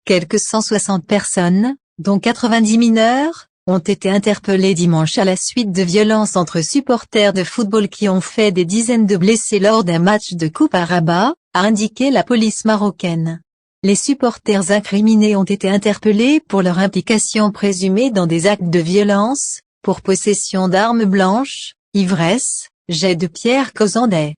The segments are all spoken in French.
Quelques 160 personnes, dont 90 mineurs, ont été interpellées dimanche à la suite de violences entre supporters de football qui ont fait des dizaines de blessés lors d'un match de coupe à Rabat, a indiqué la police marocaine. Les supporters incriminés ont été interpellés pour leur implication présumée dans des actes de violence, pour possession d'armes blanches, ivresse, jet de pierre causant des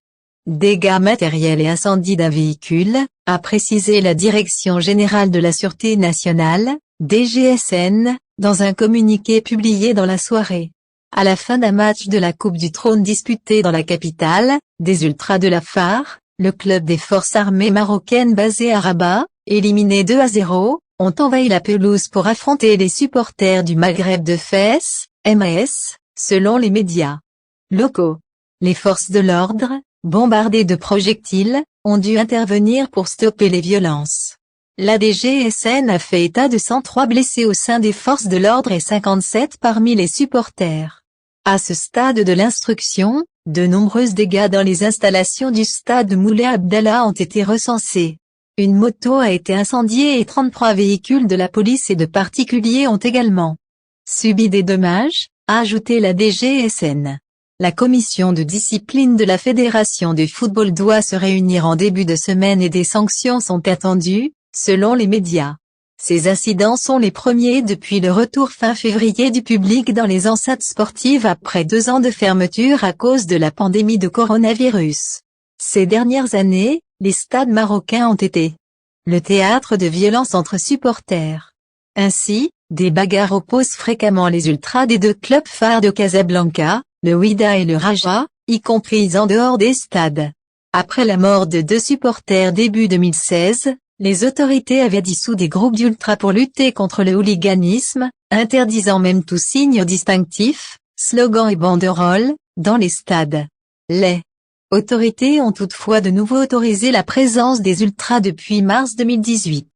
dégâts matériels et incendie d'un véhicule, a précisé la Direction générale de la Sûreté nationale, DGSN, dans un communiqué publié dans la soirée. À la fin d'un match de la Coupe du Trône disputé dans la capitale, des ultras de la FAR, le club des forces armées marocaines basé à Rabat, éliminé 2-0, ont envahi la pelouse pour affronter les supporters du Maghreb de Fès, MAS, selon les médias locaux. Les forces de l'ordre, bombardées de projectiles, ont dû intervenir pour stopper les violences. La DGSN a fait état de 103 blessés au sein des forces de l'ordre et 57 parmi les supporters. À ce stade de l'instruction, de nombreux dégâts dans les installations du stade Moulay Abdallah ont été recensés. Une moto a été incendiée et 33 véhicules de la police et de particuliers ont également subi des dommages, a ajouté la DGSN. La commission de discipline de la Fédération de football doit se réunir en début de semaine et des sanctions sont attendues, selon les médias. Ces incidents sont les premiers depuis le retour fin février du public dans les enceintes sportives après 2 ans de fermeture à cause de la pandémie de coronavirus. Ces dernières années, les stades marocains ont été le théâtre de violences entre supporters. Ainsi, des bagarres opposent fréquemment les ultras des 2 clubs phares de Casablanca, le Wydad et le Raja, y compris en dehors des stades. Après la mort de 2 supporters début 2016, les autorités avaient dissous des groupes d'ultras pour lutter contre le hooliganisme, interdisant même tout signe distinctif, slogans et banderoles, dans les stades. Les autorités ont toutefois de nouveau autorisé la présence des ultras depuis mars 2018.